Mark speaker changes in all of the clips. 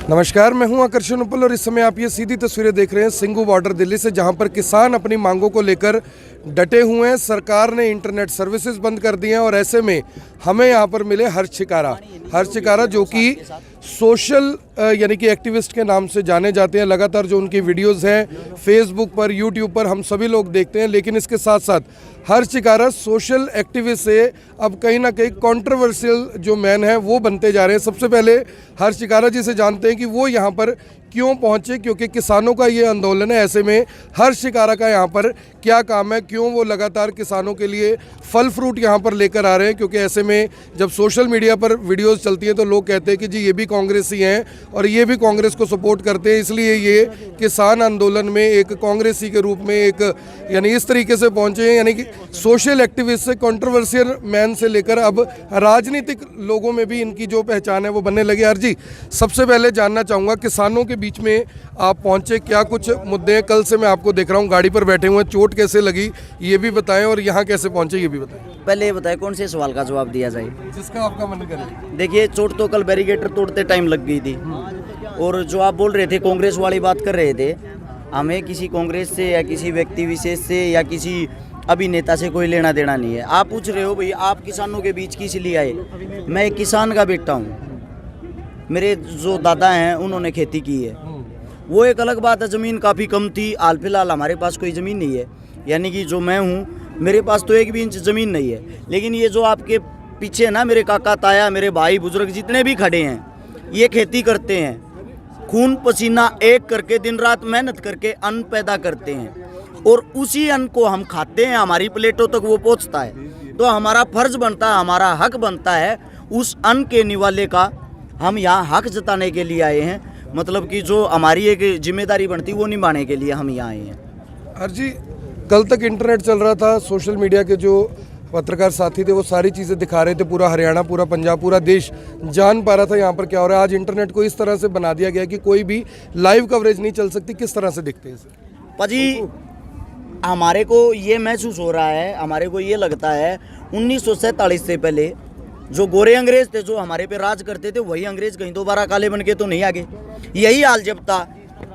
Speaker 1: नमस्कार, मैं हूं आकर्षण उपल और इस समय आप ये सीधी तस्वीरें देख रहे हैं सिंघू बॉर्डर दिल्ली से, जहां पर किसान अपनी मांगों को लेकर डटे हुए हैं। सरकार ने इंटरनेट सर्विसेज बंद कर दी हैं और ऐसे में हमें यहां पर मिले हर्ष चिकारा जो कि सोशल यानी कि एक्टिविस्ट के नाम से जाने जाते हैं। लगातार जो उनकी वीडियोस हैं फेसबुक पर, यूट्यूब पर हम सभी लोग देखते हैं, लेकिन इसके साथ साथ हर्ष चिकारा सोशल एक्टिविस्ट से अब कहीं ना कहीं कंट्रोवर्शियल जो मैन है वो बनते जा रहे हैं। सबसे पहले हर्ष चिकारा जी से जानते हैं कि वो यहाँ पर क्यों पहुँचे, क्योंकि किसानों का ये आंदोलन है। ऐसे में हर्ष चिकारा का यहाँ पर क्या काम है, क्यों वो लगातार किसानों के लिए फल फ्रूट यहाँ पर लेकर आ रहे हैं। क्योंकि ऐसे में जब सोशल मीडिया पर वीडियोस चलती हैं तो लोग कहते हैं कि जी ये भी कांग्रेसी हैं और ये भी कांग्रेस को सपोर्ट करते हैं, इसलिए ये किसान आंदोलन में एक कांग्रेसी के रूप में एक यानी इस तरीके से पहुँचे हैं। यानी कि सोशल एक्टिविस्ट से, कंट्रोवर्शियल मैन से लेकर अब राजनीतिक लोगों में भी इनकी जो पहचान है वो बनने लगी। हर्ष जी, सबसे पहले जानना चाहूँगा किसानों के बीच में आप पहुंचे, क्या कुछ मुद्दे हैं? कल से मैं आपको देख रहा हूं गाड़ी पर बैठे हुए हैं, चोट कैसे लगी ये भी बताएं और यहाँ कैसे पहुंचे ये भी बताएं।
Speaker 2: पहले ये बताएं कौन से सवाल का जवाब दिया जाए,
Speaker 1: जिसका आपका मन करे।
Speaker 2: देखिए, चोट तो कल बैरिकेटर तोड़ते टाइम लग गई थी। और जो आप बोल रहे थे कांग्रेस वाली बात कर रहे थे, हमें किसी कांग्रेस से या किसी व्यक्ति विशेष से या किसी अभिनेता से कोई लेना देना नहीं है। आप पूछ रहे हो भाई आप किसानों के बीच किस लिए आए। मैं एक किसान का बेटा हूँ, मेरे जो दादा हैं उन्होंने खेती की है, वो एक अलग बात है। ज़मीन काफ़ी कम थी, हाल फिलहाल हमारे पास कोई ज़मीन नहीं है, यानी कि जो मैं हूँ मेरे पास तो 1 भी इंच ज़मीन नहीं है। लेकिन ये जो आपके पीछे ना मेरे काका ताया, मेरे भाई बुजुर्ग जितने भी खड़े हैं, ये खेती करते हैं, खून पसीना एक करके दिन रात मेहनत करके अन्न पैदा करते हैं और उसी अन्न को हम खाते हैं, हमारी प्लेटों तक वो पहुँचता है। तो हमारा फ़र्ज़ बनता है, हमारा हक बनता है उस अन्न के निवाले का हम यहाँ हक जताने के लिए आए हैं। मतलब कि जो हमारी एक जिम्मेदारी बनती वो निभाने के लिए हम यहाँ आए हैं।
Speaker 1: हर्ष जी, कल तक इंटरनेट चल रहा था, सोशल मीडिया के जो पत्रकार साथी थे वो सारी चीज़ें दिखा रहे थे, पूरा हरियाणा, पूरा पंजाब, पूरा देश जान पा रहा था यहाँ पर क्या हो रहा है। आज इंटरनेट को इस तरह से बना दिया गया कि कोई भी लाइव कवरेज नहीं चल सकती। किस तरह से दिखते हैं इसे?
Speaker 2: पाजी, हमारे को ये महसूस हो रहा है, हमारे को ये लगता है 1947 से पहले जो गोरे अंग्रेज थे जो हमारे पे राज करते थे, वही अंग्रेज कहीं दोबारा काले बन के तो नहीं आगे। यही हाल जब था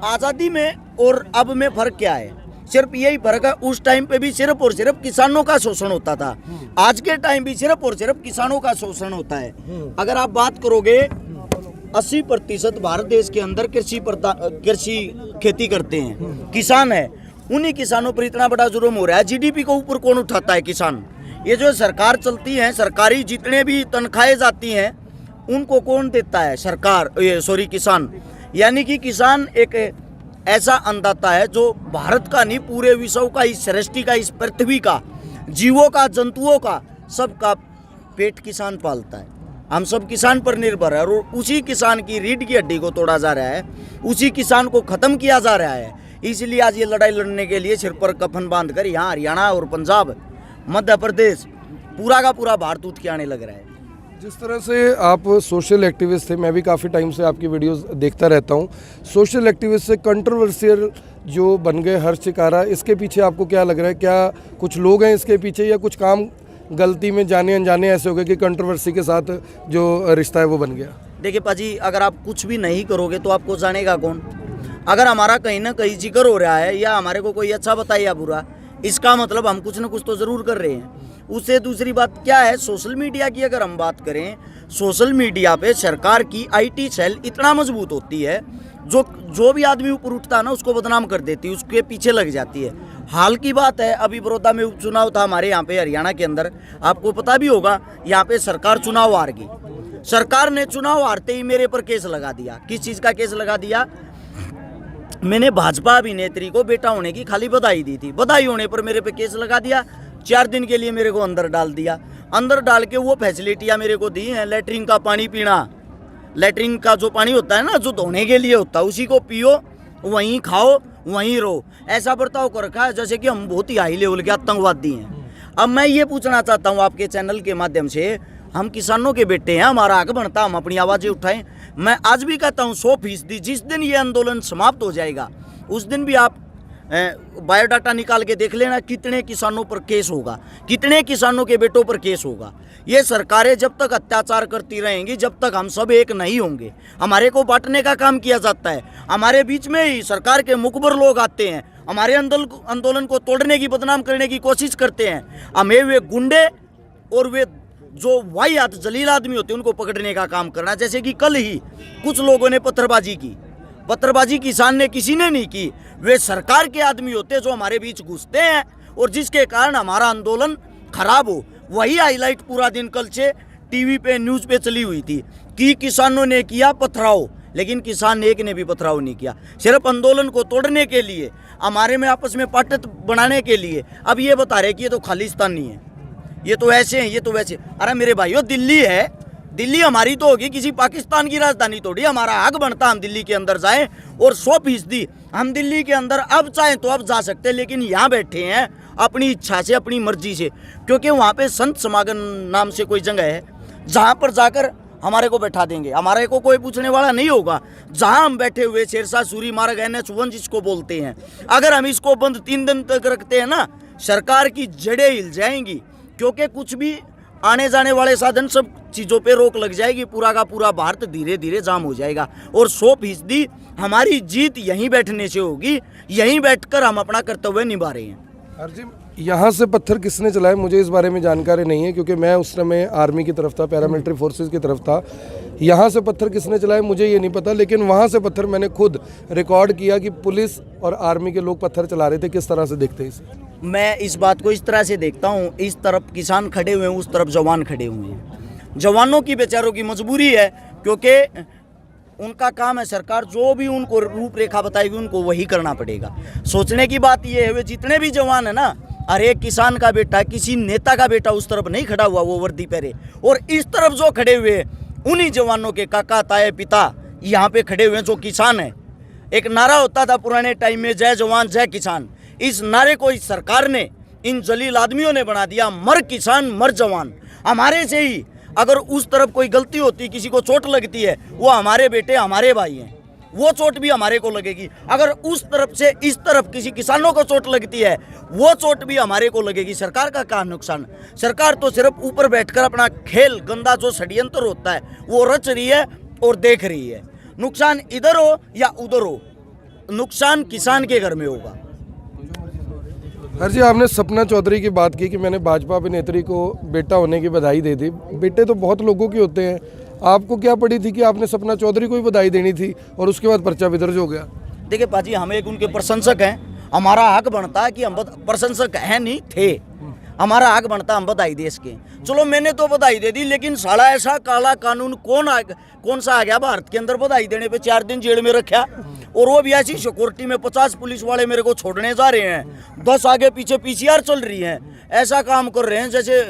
Speaker 2: आज़ादी में और अब में फ़र्क क्या है? सिर्फ यही फ़र्क है, उस टाइम पे भी सिर्फ और सिर्फ किसानों का शोषण होता था, आज के टाइम भी सिर्फ और सिर्फ किसानों का शोषण होता है। अगर आप बात करोगे 80% भारत देश के अंदर कृषि खेती करते हैं, किसान है। उन्हीं किसानों पर इतना बड़ा जुर्म हो रहा है। जीडीपी को ऊपर कौन उठाता है? किसान। ये जो सरकार चलती है, सरकारी जितने भी तनख्वाहें जाती हैं उनको कौन देता है? सरकार, किसान। यानी कि किसान एक ऐसा अन्नदाता है जो भारत का नहीं, पूरे विश्व का, इस सृष्टि का, इस पृथ्वी का, जीवों का, जंतुओं का, सबका पेट किसान पालता है। हम सब किसान पर निर्भर है और उसी किसान की रीढ़ की हड्डी को तोड़ा जा रहा है, उसी किसान को ख़त्म किया जा रहा है। इसलिए आज ये लड़ाई लड़ने के लिए सिर पर कफन बांध कर यहाँ हरियाणा और पंजाब, मध्य प्रदेश, पूरा का पूरा भारत उठ के आने लग रहा है।
Speaker 1: जिस तरह से आप सोशल एक्टिविस्ट थे, मैं भी काफ़ी टाइम से आपकी वीडियोस देखता रहता हूँ, सोशल एक्टिविस्ट से कंट्रोवर्शियल जो बन गए हर्ष चिकारा, इसके पीछे आपको क्या लग रहा है? क्या कुछ लोग हैं इसके पीछे या कुछ काम गलती में जाने अनजाने ऐसे हो गए कि कंट्रोवर्सी के साथ जो रिश्ता है वो बन गया?
Speaker 2: देखिए पाजी, अगर आप कुछ भी नहीं करोगे तो आपको जानेगा कौन? अगर हमारा कहीं ना कहीं जिक्र हो रहा है या हमारे को कोई अच्छा बताए या बुरा, इसका मतलब हम कुछ ना कुछ तो ज़रूर कर रहे हैं। उससे दूसरी बात क्या है, सोशल मीडिया की अगर हम बात करें, सोशल मीडिया पे सरकार की आईटी सेल इतना मजबूत होती है, जो भी आदमी ऊपर उठता है ना उसको बदनाम कर देती है, उसके पीछे लग जाती है। हाल की बात है, अभी बड़ौदा में उपचुनाव था हमारे यहाँ पे हरियाणा के अंदर, आपको पता भी होगा, यहाँ पे सरकार चुनाव हार गई। सरकार ने चुनाव हारते ही मेरे पर केस लगा दिया। किस चीज़ का केस लगा दिया? मैंने भाजपा अभिनेत्री को बेटा होने की खाली बधाई दी थी, बधाई होने पर मेरे पे केस लगा दिया। 4 दिन के लिए मेरे को अंदर डाल दिया। अंदर डाल के वो फैसिलिटियाँ मेरे को दी हैं, लेटरिन का पानी पीना, लेटरिन का जो पानी होता है ना जो धोने के लिए होता है, उसी को पियो, वहीं खाओ, वहीं रहो। ऐसा बर्ताव कर रखा है जैसे कि हम बहुत ही हाई लेवल के आतंकवादी हैं। अब मैं ये पूछना चाहता हूँ आपके चैनल के माध्यम से, हम किसानों के बेटे हैं, हमारा हक बनता, हम अपनी आवाज़ें उठाएं। मैं आज भी कहता हूँ 100%, जिस दिन ये आंदोलन समाप्त हो जाएगा उस दिन भी आप बायोडाटा निकाल के देख लेना, कितने किसानों पर केस होगा, कितने किसानों के बेटों पर केस होगा। ये सरकारें जब तक अत्याचार करती रहेंगी, जब तक हम सब एक नहीं होंगे। हमारे को बांटने का काम किया जाता है, हमारे बीच में ही सरकार के मुखबर लोग आते हैं, हमारे आंदोलन को तोड़ने की, बदनाम करने की कोशिश करते हैं। हमें वे गुंडे और वे जो वाहियात जलील आदमी होते हैं उनको पकड़ने का काम करना। जैसे कि कल ही कुछ लोगों ने पत्थरबाजी की, पत्थरबाजी किसान ने किसी ने नहीं की, वे सरकार के आदमी होते जो हमारे बीच घुसते हैं और जिसके कारण हमारा आंदोलन खराब हो। वही हाईलाइट पूरा दिन कल से टीवी पे, न्यूज़ पे चली हुई थी कि किसानों ने किया पथराव, लेकिन किसान एक ने भी पथराव नहीं किया। सिर्फ आंदोलन को तोड़ने के लिए, हमारे में आपस में पार्टी बनाने के लिए। अब ये बता रहे कि ये तो खालिस्तानी है, ये तो ऐसे हैं, ये तो वैसे। अरे मेरे भाइयों, दिल्ली है, दिल्ली हमारी तो होगी, किसी पाकिस्तान की राजधानी थोड़ी। हमारा हक बनता हम दिल्ली के अंदर जाएं और 100% हम दिल्ली के अंदर अब चाहें तो अब जा सकते हैं, लेकिन यहाँ बैठे हैं अपनी इच्छा से, अपनी मर्जी से, क्योंकि वहाँ पे संत समागम नाम से कोई जगह है जहाँ पर जाकर हमारे को बैठा देंगे, हमारे को कोई पूछने वाला नहीं होगा। जहाँ हम बैठे हुए शेरशाह सूरी मार्ग NH1 जिसको बोलते हैं, अगर हम इसको बंद 3 दिन तक रखते हैं ना, सरकार की जड़ें हिल जाएंगी, क्योंकि कुछ भी आने जाने वाले साधन, सब चीज़ों पे रोक लग जाएगी। पूरा का पूरा भारत धीरे धीरे जाम हो जाएगा और 100% हमारी जीत यहीं बैठने से होगी। यहीं बैठकर हम अपना कर्तव्य निभा रहे हैं।
Speaker 1: अर्जुन, यहाँ से पत्थर किसने चलाए मुझे इस बारे में जानकारी नहीं है, क्योंकि मैं उस समय आर्मी की तरफ था, पैरामिलिट्री फोर्सेस की तरफ था। यहाँ से पत्थर किसने चलाए मुझे ये नहीं पता, लेकिन वहाँ से पत्थर मैंने खुद रिकॉर्ड किया कि पुलिस और आर्मी के लोग पत्थर चला रहे थे। किस तरह से देखते हैं इसे?
Speaker 2: मैं इस बात को इस तरह से देखता हूँ, इस तरफ किसान खड़े हुए हैं, उस तरफ जवान खड़े हुए हैं। जवानों की बेचारों की मजबूरी है, क्योंकि उनका काम है, सरकार जो भी उनको रूपरेखा बताएगी उनको वही करना पड़ेगा। सोचने की बात यह है, वे जितने भी जवान है ना, हर एक किसान का बेटा, किसी नेता का बेटा उस तरफ नहीं खड़ा हुआ वो वर्दी पहरे, और इस तरफ जो खड़े हुए उन्हीं जवानों के काका ताए पिता यहाँ पे खड़े हुए हैं जो किसान है। एक नारा होता था पुराने टाइम में, जय जवान जय किसान। इस नारे को इस सरकार ने, इन जलील आदमियों ने बना दिया, मर किसान मर जवान। हमारे से ही अगर उस तरफ कोई गलती होती, किसी को चोट लगती है, वो हमारे बेटे हमारे भाई हैं, वो चोट भी हमारे को लगेगी। अगर उस तरफ से इस तरफ किसी किसानों को चोट लगती है, वो चोट भी हमारे को लगेगी। सरकार का क्या नुकसान? सरकार तो सिर्फ ऊपर बैठकर अपना खेल, गंदा जो षड्यंत्र होता है वो रच रही है और देख रही है। नुकसान इधर हो या उधर हो, नुकसान किसान के घर में होगा।
Speaker 1: हर जी, आपने सपना चौधरी की बात की कि मैंने भाजपा अभिनेत्री को बेटा होने की बधाई दे दी। बेटे तो बहुत लोगों के होते हैं, आपको क्या पड़ी थी कि आपने सपना चौधरी को ही बधाई देनी थी और उसके बाद पर्चा भी दर्ज हो गया?
Speaker 2: देखिए पाजी, हम एक उनके प्रशंसक हैं, हमारा हक बनता है कि हम प्रशंसक हैं, नहीं थे, हमारा हक बनता हम बधाई दे इसके। चलो मैंने तो बधाई दे दी, लेकिन साला ऐसा काला कानून कौन सा आ गया भारत के अंदर, बधाई देने पे 4 दिन जेल में रखा, और वो भी ऐसी सिक्योरिटी में 50 पुलिस वाले मेरे को छोड़ने जा रहे हैं, 10 आगे पीछे PCR चल रही है। ऐसा काम कर रहे हैं जैसे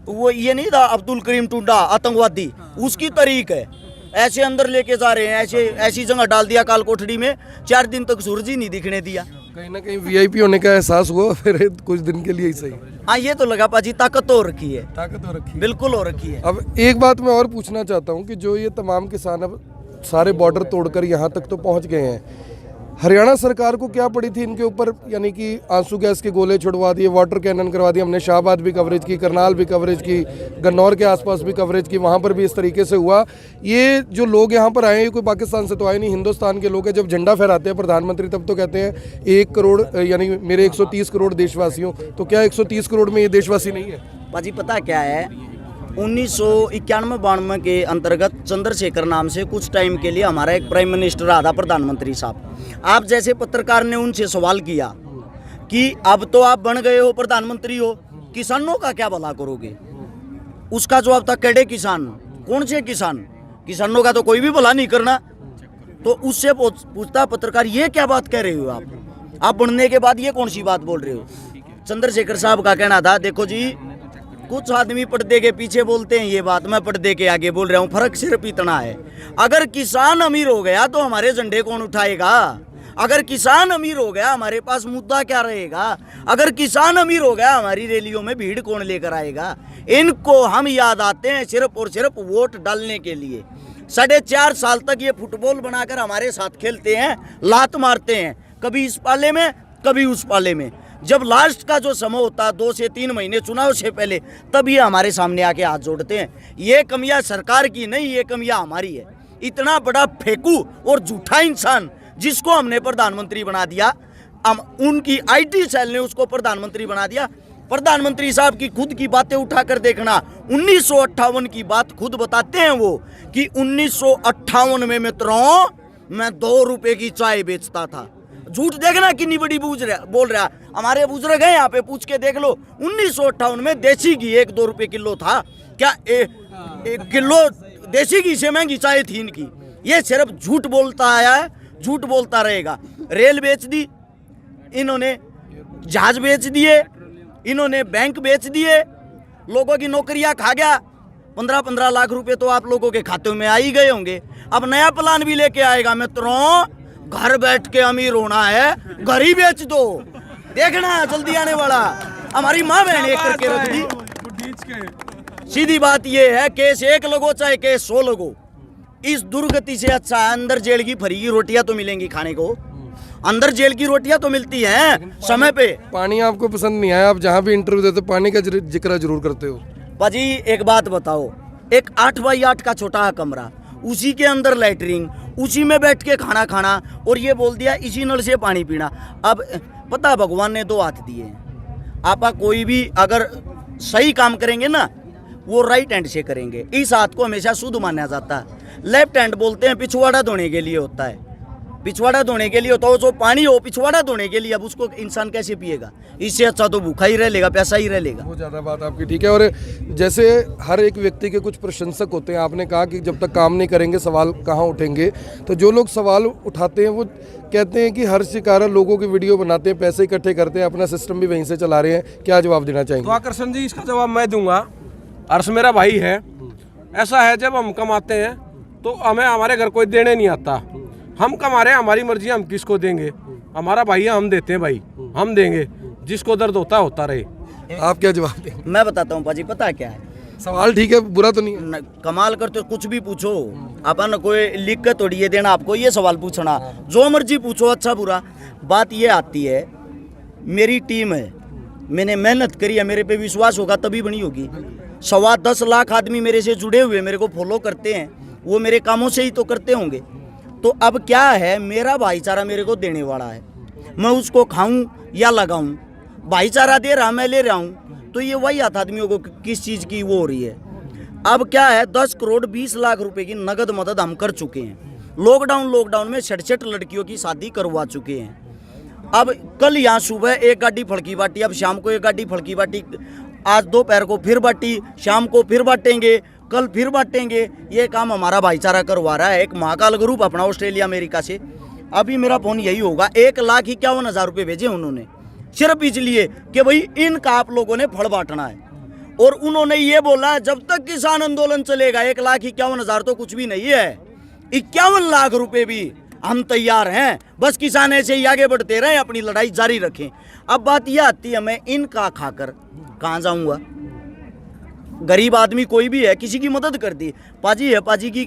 Speaker 2: वो ये नहीं था अब्दुल करीम टुंडा आतंकवादी, उसकी तरीक है। ऐसे अंदर लेके जा रहे हैं, ऐसी जगह डाल दिया काल कोठरी में, 4 दिन तक सूरज ही नहीं दिखने दिया।
Speaker 1: कहीं ना कहीं VIP होने का एहसास हुआ फिर कुछ दिन के लिए ही सही।
Speaker 2: हाँ, ये तो लगा पाजी, ताकत तो हो रखी है,
Speaker 1: ताकत हो रखी,
Speaker 2: बिल्कुल हो रखी है।
Speaker 1: अब एक बात मैं और पूछना चाहता हूँ कि जो ये तमाम किसान अब सारे बॉर्डर तोड़कर यहाँ तक तो पहुँच गए हैं, हरियाणा सरकार को क्या पड़ी थी इनके ऊपर? यानी कि आंसू गैस के गोले छुड़वा दिए, वाटर कैनन करवा दिए, हमने शाहबाद भी कवरेज की, करनाल भी कवरेज की, गन्नौर के आसपास भी कवरेज की, वहाँ पर भी इस तरीके से हुआ। ये जो लोग यहाँ पर आए हैं, ये कोई पाकिस्तान से तो आए नहीं, हिंदुस्तान के लोग हैं। जब झंडा फहराते हैं प्रधानमंत्री, तब तो कहते हैं 1 करोड़, यानी मेरे 130 करोड़ देशवासियों, तो क्या 130 करोड़ में ये देशवासी नहीं है?
Speaker 2: पाजी पता क्या है, 1991-92 के अंतर्गत चंद्रशेखर नाम से कुछ टाइम के लिए हमारा एक प्राइम मिनिस्टर रहा था, प्रधानमंत्री साहब। आप जैसे पत्रकार ने उनसे सवाल किया कि अब तो आप बन गए हो, प्रधानमंत्री हो, किसानों का क्या भला करोगे? उसका जवाब था, केड़े किसान, कौन से किसान, किसानों का तो कोई भी भला नहीं करना। तो उससे पूछता पत्रकार, ये क्या बात कह रहे हो आप बनने के बाद ये कौन सी बात बोल रहे हो? चंद्रशेखर साहब का कहना था, देखो जी, कुछ आदमी पर्दे के पीछे बोलते हैं ये बात, मैं पर्दे के आगे बोल रहा हूँ, फर्क सिर्फ इतना है, अगर किसान अमीर हो गया तो हमारे झंडे कौन उठाएगा? अगर किसान अमीर हो गया हमारे पास मुद्दा क्या रहेगा? अगर किसान अमीर हो गया हमारी रैलियों में भीड़ कौन लेकर आएगा? इनको हम याद आते हैं सिर्फ और सिर्फ वोट डालने के लिए। 4.5 साल तक ये फुटबॉल बनाकर हमारे साथ खेलते हैं, लात मारते हैं, कभी इस पाले में कभी उस पाले में। जब लास्ट का जो समय होता है 2 से 3 महीने चुनाव से पहले, तब ये हमारे सामने आके हाथ जोड़ते हैं। ये कमियां सरकार की नहीं, ये कमियां हमारी है। इतना बड़ा फेंकू और झूठा इंसान जिसको हमने प्रधानमंत्री बना दिया, उनकी IT सेल ने उसको प्रधानमंत्री बना दिया। प्रधानमंत्री साहब की खुद की बातें उठाकर देखना, 1958 की बात खुद बताते हैं वो कि 1958 में मित्रों मैं 2 रुपए की चाय बेचता था। झूठ देखना कितनी बड़ी बोल रहा। हमारे बुजुर्ग हैं यहाँ पे, पूछ के देख लो। 1958 में देसी घी 1-2 रुपए किलो था क्या? एक किलो देसी घी से महंगी चाय थी इनकी। ये सिर्फ झूठ बोलता आया है, झूठ बोलता रहेगा। रेल बेच दी इन्होंने, जहाज बेच दिए इन्होंने, बैंक बेच दिए, लोगों की नौकरियां खा गया। 15-15 लाख रुपए तो आप लोगों के खाते में आ ही गए होंगे। अब नया प्लान भी लेके आएगा मित्रों, घर बैठ के अमीर होना है, घर ही बेच दो, देखना जल्दी आने वाला। हमारी माँ बहन एक करके रख दी। सीधी बात ये है, केस 1 लगो चाहे केस 100 लगो, इस दुर्गति से अच्छा है अंदर जेल की फ्री की रोटियां तो मिलेंगी खाने को। अंदर जेल की रोटियां तो मिलती हैं समय पे।
Speaker 1: पानी आपको पसंद नहीं आया, आप जहाँ भी इंटरव्यू देते हो पानी का जिक्र जरूर करते हो।
Speaker 2: पाजी एक बात बताओ, एक 8x8 का छोटा कमरा, उसी के अंदर लैटरिन, उसी में बैठ के खाना खाना, और ये बोल दिया इसी नल से पानी पीना। अब पता भगवान ने 2 हाथ दिए हैं। आपा कोई भी अगर सही काम करेंगे ना, वो राइट हैंड से करेंगे। इस हाथ को हमेशा शुद्ध माना जाता है। लेफ्ट हैंड बोलते हैं पिछवाड़ा धोने के लिए होता है, पिछवाड़ा धोने के लिए होता है। जो पानी हो पिछवाड़ा धोने के लिए, अब उसको इंसान कैसे पिएगा? इससे अच्छा तो भूखा ही रह लेगा, प्यासा ही रह लेगा।
Speaker 1: वो ज़्यादा बात आपकी ठीक है। और जैसे हर एक व्यक्ति के कुछ प्रशंसक होते हैं, आपने कहा कि जब तक काम नहीं करेंगे सवाल कहाँ उठेंगे, तो जो लोग सवाल उठाते हैं वो कहते हैं कि हर शिकारा लोगों की वीडियो बनाते हैं, पैसे इकट्ठे करते हैं, अपना सिस्टम भी वहीं से चला रहे हैं। क्या जवाब देना चाहेंगे?
Speaker 3: तो आकर्षण जी, इसका जवाब मैं दूंगा। अर्श मेरा भाई है। ऐसा है, जब हम कमाते हैं तो हमें हमारे घर कोई देने नहीं आता। हम कमा रहे हैं, हमारी मर्जी, हम किसको देंगे? हमारा भाई है, हम देते हैं भाई, हम देंगे। जिसको दर्द होता रहे।
Speaker 1: आप क्या जवाब देंगे?
Speaker 2: मैं बताता हूँ पाजी, पता क्या है,
Speaker 1: सवाल ठीक है, बुरा तो नहीं है।
Speaker 2: कमाल करते हो, कुछ भी पूछो। अपन कोई लिख के थोड़ी ये देना आपको, ये सवाल पूछना, जो मर्जी पूछो, अच्छा बुरा। बात ये आती है, मेरी टीम है, मैंने मेहनत करी है, मेरे पे विश्वास होगा तभी बनी होगी। 10.25 लाख आदमी मेरे से जुड़े हुए, मेरे को फॉलो करते हैं, वो मेरे कामों से ही तो करते होंगे। तो अब क्या है, मेरा भाईचारा मेरे को देने वाला है, मैं उसको खाऊं या लगाऊं, भाईचारा दे रहा, मैं ले रहा हूं, तो ये वही आता आदमियों को किस चीज़ की वो हो रही है। अब क्या है, 10 करोड़ 20 लाख रुपए की नगद मदद हम कर चुके हैं। लॉकडाउन में 66 लड़कियों की शादी करवा चुके हैं। अब कल यहाँ सुबह 1 गाड़ी फड़की बाटी, अब शाम को 1 गाड़ी फड़की बाटी, आज दोपहर को फिर बाटी, शाम को फिर बांटेंगे, कल फिर बांटेंगे। ये काम हमारा भाईचारा करवा रहा है। एक महाकाल ग्रुप अपना ऑस्ट्रेलिया अमेरिका से, अभी मेरा फोन यही होगा, 1,51,000 रुपये भेजे उन्होंने, सिर्फ इसलिए कि भाई इनका आप लोगों ने फल बांटना है। और उन्होंने ये बोला जब तक किसान आंदोलन चलेगा 1,51,000 तो कुछ भी नहीं है, 51 लाख रुपए भी हम तैयार हैं। बस किसान ऐसे ही आगे बढ़ते रहें, अपनी लड़ाई जारी रखें। अब बात यह आती है, मैं इनका खाकर कहाँ जाऊँगा? गरीब आदमी कोई भी है, किसी की मदद कर दी। पाजी है, पाजी की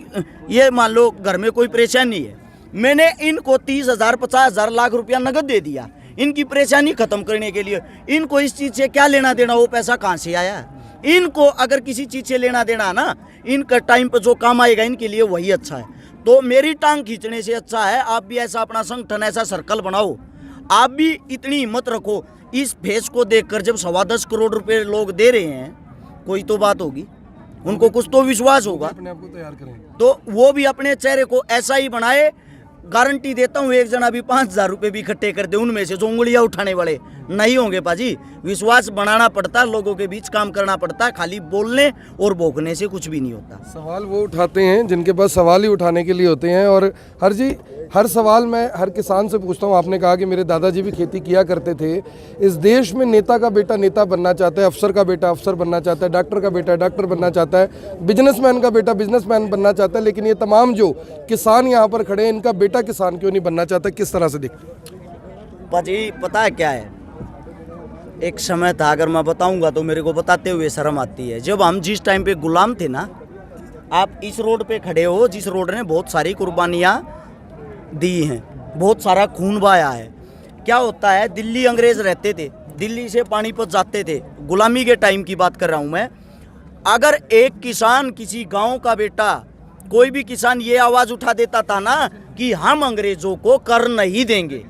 Speaker 2: ये मान लो घर में कोई परेशानी है, मैंने इनको 30,000 50,000 लाख रुपया नगद दे दिया इनकी परेशानी खत्म करने के लिए। इनको इस चीज़ से क्या लेना देना, वो पैसा कहाँ से आया? इनको अगर किसी चीज़ से लेना देना ना, इनका टाइम पर जो काम आएगा इनके लिए वही अच्छा है। तो मेरी टांग खींचने से अच्छा है आप भी ऐसा अपना संगठन, ऐसा सर्कल बनाओ, आप भी इतनी हिम्मत रखो। इस फेस को देखकर जब 10.25 करोड़ रुपए लोग दे रहे हैं, कोई तो बात होगी, उनको कुछ तो विश्वास होगा,
Speaker 1: अपने आप को तैयार करें,
Speaker 2: तो वो भी अपने चेहरे को ऐसा ही बनाए। गारंटी देता हूँ, एक जना भी 5,000 रुपये भी इकट्ठे कर दे, उनमें से जो उंगलियां उठाने वाले नहीं होंगे पाजी। विश्वास बनाना पड़ता, लोगों के बीच काम करना पड़ता, खाली बोलने और भोंकने से कुछ भी नहीं होता।
Speaker 1: सवाल वो उठाते हैं जिनके पास सवाल ही उठाने के लिए होते हैं। और हर सवाल मैं हर किसान से पूछता हूँ। आपने कहा कि मेरे दादाजी भी खेती किया करते थे। इस देश में नेता का बेटा नेता बनना चाहता है, अफसर का बेटा अफसर बनना चाहता है, डॉक्टर का बेटा डॉक्टर बनना चाहता है, बिजनेसमैन का बेटा बिजनेसमैन बनना चाहता है, लेकिन ये तमाम जो किसान यहाँ पर खड़े हैं, इनका बेटा किसान क्यों नहीं बनना चाहता? किस तरह से दिखते?
Speaker 2: पाजी पता है क्या है, एक समय था, अगर मैं बताऊंगा तो मेरे को बताते हुए शर्म आती है। जब हम जिस टाइम पे गुलाम थे ना, आप इस रोड पे खड़े हो, जिस रोड ने बहुत सारी कुर्बानियाँ दी हैं, बहुत सारा खून बहाया है। क्या होता है, दिल्ली अंग्रेज रहते थे, दिल्ली से पानीपत जाते थे, गुलामी के टाइम की बात कर रहा हूँ मैं। अगर एक किसान, किसी गांव का बेटा, कोई भी किसान ये आवाज़ उठा देता था ना कि हम अंग्रेजों को कर नहीं देंगे,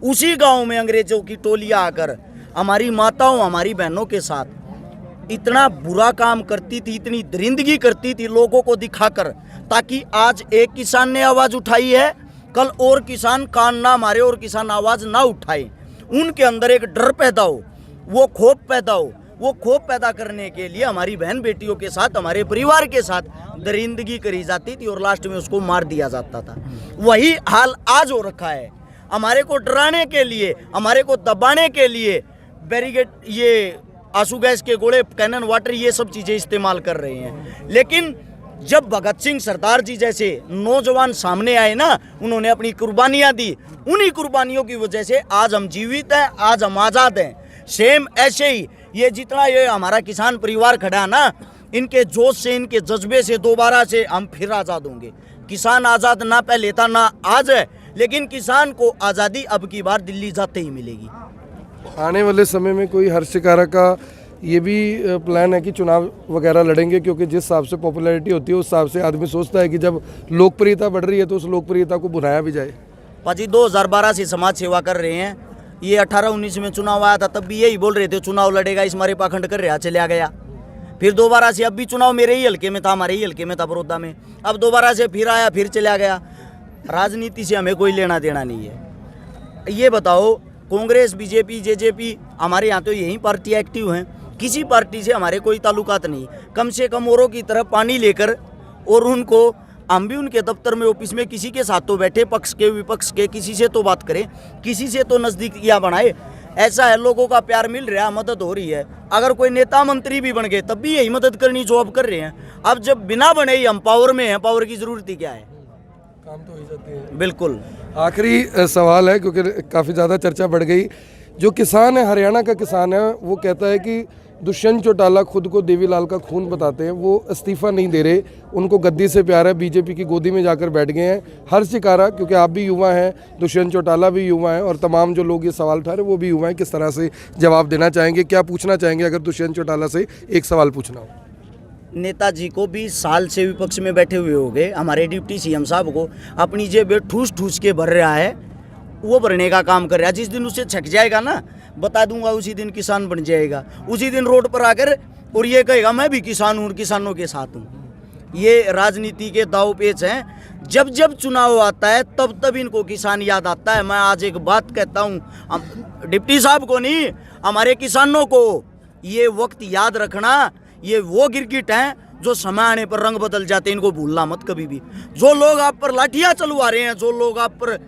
Speaker 2: उसी गांव में अंग्रेजों की टोलियां आकर हमारी माताओं, हमारी बहनों के साथ इतना बुरा काम करती थी, इतनी दरिंदगी करती थी लोगों को दिखाकर, ताकि आज एक किसान ने आवाज़ उठाई है, कल और किसान कान ना मारे और किसान आवाज़ ना उठाए, उनके अंदर एक डर पैदा हो, वो खौफ पैदा हो। वो खौफ पैदा करने के लिए हमारी बहन बेटियों के साथ, हमारे परिवार के साथ दरिंदगी करी जाती थी और लास्ट में उसको मार दिया जाता था। वही हाल आज हो रखा है। हमारे को डराने के लिए, हमारे को दबाने के लिए बैरिकेड, ये आंसू गैस के गोले, कैनन वाटर, ये सब चीज़ें इस्तेमाल कर रहे हैं। लेकिन जब भगत सिंह, सरदार जी जैसे नौजवान सामने आए ना, उन्होंने अपनी कुर्बानियाँ दी, उन्हीं कुर्बानियों की वजह से आज हम जीवित हैं, आज हम आज़ाद हैं। सेम ऐसे ही ये जितना ये हमारा किसान परिवार खड़ा है ना, इनके जोश से, इनके जज्बे से दोबारा से हम फिर आज़ाद होंगे। किसान आज़ाद ना पहले था ना आज है, लेकिन किसान को आज़ादी अब की बार दिल्ली जाते ही मिलेगी।
Speaker 1: आने वाले समय में कोई हर्ष शिकारा का ये भी प्लान है कि चुनाव वगैरह लड़ेंगे, क्योंकि जिस हिसाब से पॉपुलैरिटी होती है उस हिसाब से आदमी सोचता है कि जब लोकप्रियता बढ़ रही है तो उस लोकप्रियता को भुनाया भी जाए।
Speaker 2: पाजी 2012 से समाज सेवा कर रहे हैं। ये 18-19 में चुनाव आया था, तब भी यही बोल रहे थे चुनाव लड़ेगा, इस मारे पाखंड कर रहा, चला गया। फिर दोबारा से अब भी चुनाव मेरे ही हल्के में था, हमारे ही हल्के में था, बड़ौदा में। अब दोबारा से फिर आया, फिर चला गया। राजनीति से हमें कोई लेना देना नहीं है। ये बताओ, कांग्रेस, बीजेपी, जेजेपी, हमारे यहाँ तो यही पार्टियाँ एक्टिव हैं, किसी पार्टी से हमारे कोई ताल्लुकात नहीं। कम से कम औरों की तरह पानी लेकर, और उनको, हम भी उनके दफ्तर में, ऑफिस में किसी के साथ तो बैठे, पक्ष के विपक्ष के, किसी से तो बात करें, किसी से तो नज़दीकियाँ बनाए। ऐसा है, लोगों का प्यार मिल रहा है, मदद हो रही है। अगर कोई नेता मंत्री भी बन गए तब भी यही मदद करनी जो अब कर रहे हैं। अब जब बिना बने ही हम पावर में हैं, पावर की ज़रूरत ही क्या है,
Speaker 1: काम तो हो जाते हैं।
Speaker 2: बिल्कुल।
Speaker 1: आखिरी सवाल है, क्योंकि काफ़ी ज़्यादा चर्चा बढ़ गई। जो किसान है, हरियाणा का किसान है, वो कहता है कि दुष्यंत चौटाला खुद को देवीलाल का खून बताते हैं, वो इस्तीफा नहीं दे रहे, उनको गद्दी से प्यार है, बीजेपी की गोदी में जाकर बैठ गए हैं। हर्ष शिकारा, क्योंकि आप भी युवा हैं, दुष्यंत चौटाला भी युवा हैं, और तमाम जो लोग ये सवाल उठा रहे हैं वो भी युवा हैं, किस तरह से जवाब देना चाहेंगे, क्या पूछना चाहेंगे अगर दुष्यंत चौटाला से एक सवाल पूछना हो?
Speaker 2: नेताजी को 20 साल से विपक्ष में बैठे हुए हो गए, हमारे डिप्टी सीएम साहब को अपनी जेब ठूस ठूस के भर रहा है, वो भरने का काम कर रहा है। जिस दिन उसे छक जाएगा ना, बता दूंगा, उसी दिन किसान बन जाएगा। उसी दिन रोड पर आकर और ये कहेगा मैं भी किसान हूँ, किसानों के साथ हूँ। ये राजनीति के दाव पेच हैं। जब जब चुनाव आता है तब तब इनको किसान याद आता है। मैं आज एक बात कहता हूँ, डिप्टी साहब को नहीं, हमारे किसानों को ये वक्त याद रखना। ये वो गिरगिट हैं जो समय आने पर रंग बदल जाते हैं, इनको भूलना मत कभी भी। जो लोग आप पर लाठियाँ चलवा रहे हैं, जो लोग आप पर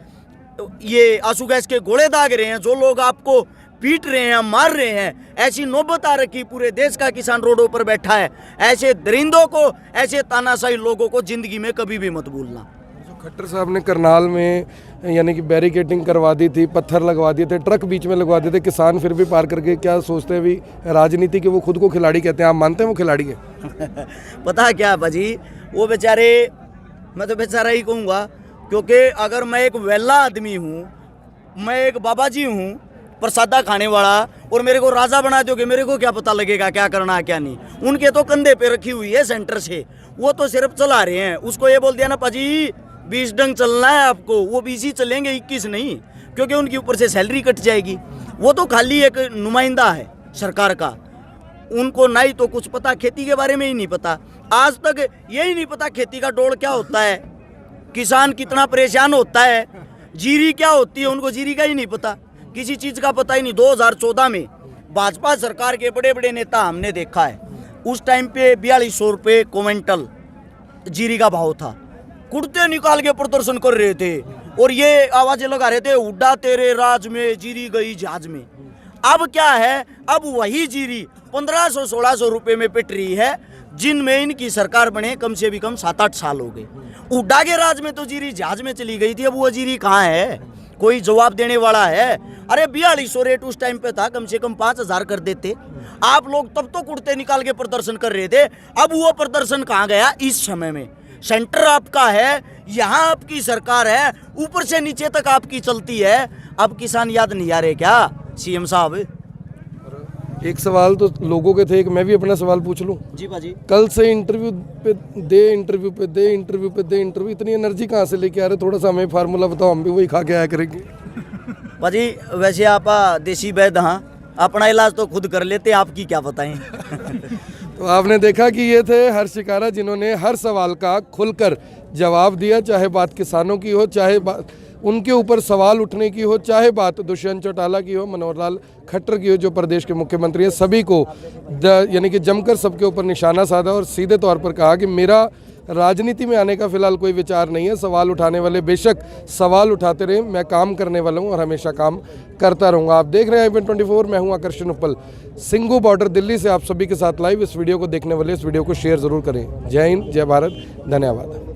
Speaker 2: ये आंसू गैस के गोले दाग रहे हैं, जो लोग आपको पीट रहे हैं, मार रहे हैं, ऐसी नौबत आ रखी, पूरे देश का किसान रोडों पर बैठा है। ऐसे दरिंदों को, ऐसे तानाशाही लोगों को जिंदगी में कभी भी मत भूलना।
Speaker 1: जो खट्टर साहब ने करनाल में यानी कि बैरिकेडिंग करवा दी थी, पत्थर लगवा दिए थे, ट्रक बीच में लगवा दिए थे, किसान फिर भी पार करके, क्या सोचते हैं भी राजनीति के वो खुद को खिलाड़ी कहते हैं, आप मानते हैं वो खिलाड़ी है?
Speaker 2: पता है क्या भाजी, वो बेचारे, मैं तो बेचारा ही कहूँगा, क्योंकि अगर मैं एक वेला आदमी हूँ, मैं एक बाबा जी हूँ प्रसादा खाने वाला, और मेरे को राजा बना दोगे, मेरे को क्या पता लगेगा क्या करना है क्या नहीं। उनके तो कंधे पे रखी हुई है सेंटर से, वो तो सिर्फ चला रहे हैं। उसको ये बोल दिया ना पाजी 20 डंग चलना है आपको, वो 20 ही चलेंगे, 21 नहीं, क्योंकि उनके ऊपर से सैलरी कट जाएगी। वो तो खाली एक नुमाइंदा है सरकार का, उनको ना ही तो कुछ पता, खेती के बारे में ही नहीं पता। आज तक यही नहीं पता खेती का डोल क्या होता है, किसान कितना परेशान होता है, जीरी क्या होती है, उनको जीरी का ही नहीं पता, किसी चीज़ का पता ही नहीं। 2014 में भाजपा सरकार के बड़े बड़े नेता हमने देखा है, उस टाइम पे 4200 रुपये क्विंटल जीरी का भाव था, कुर्ते निकाल के प्रदर्शन कर रहे थे और ये आवाजें लगा रहे थे, उड्डा तेरे राज में जीरी गई जहाज में। अब क्या है, अब वही जीरी 1500-1600 रुपये में पिट रही है, जिनमें इनकी सरकार बने कम से भी कम 7-8 साल हो गए। उड्डा के राज में तो जीरी जहाज में चली गई थी, अब वो जीरी कहाँ है, कोई जवाब देने वाला है? अरे 4200 रेट उस टाइम पे था, कम से कम 5000 कर देते। आप लोग तब तो कुर्ते निकाल के प्रदर्शन कर रहे थे, अब वो प्रदर्शन कहाँ गया? इस समय में सेंटर आपका है, यहाँ आपकी सरकार है, ऊपर से नीचे तक आपकी चलती है। अब किसान याद नहीं आ रहे क्या सीएम साहब?
Speaker 1: एक सवाल तो लोगों के थे, एक मैं भी अपना सवाल पूछ लूं।
Speaker 2: जी भाजी।
Speaker 1: कल से इंटरव्यू पे दे, इंटरव्यू पे दे, इंटरव्यू पे दे, इंटरव्यू, इतनी एनर्जी कहाँ से लेके आ रहे? थोड़ा सा हमें फार्मूला बताओ, हम भी वही खा के आया करेंगे।
Speaker 2: भाजी वैसे आप देसी वैद्य, हाँ, अपना इलाज तो खुद कर लेते, आपकी क्या बताएं।
Speaker 1: तो आपने देखा कि ये थे हर्ष शिकारा, जिन्होंने हर सवाल का खुलकर जवाब दिया, चाहे बात किसानों की हो, चाहे बात उनके ऊपर सवाल उठने की हो, चाहे बात दुष्यंत चौटाला की हो, मनोहर लाल खट्टर की हो, जो प्रदेश के मुख्यमंत्री हैं। सभी को यानी कि जमकर सबके ऊपर निशाना साधा और सीधे तौर पर कहा कि मेरा राजनीति में आने का फिलहाल कोई विचार नहीं है। सवाल उठाने वाले बेशक सवाल उठाते रहे, मैं काम करने वाला हूं और हमेशा काम करता रहूंगा। आप देख रहे हैं IPN 24, मैं हूं आकर्षण उप्पल, सिंघू बॉर्डर दिल्ली से आप सभी के साथ लाइव। इस वीडियो को देखने वाले इस वीडियो को शेयर जरूर करें। जय हिंद, जय भारत, धन्यवाद।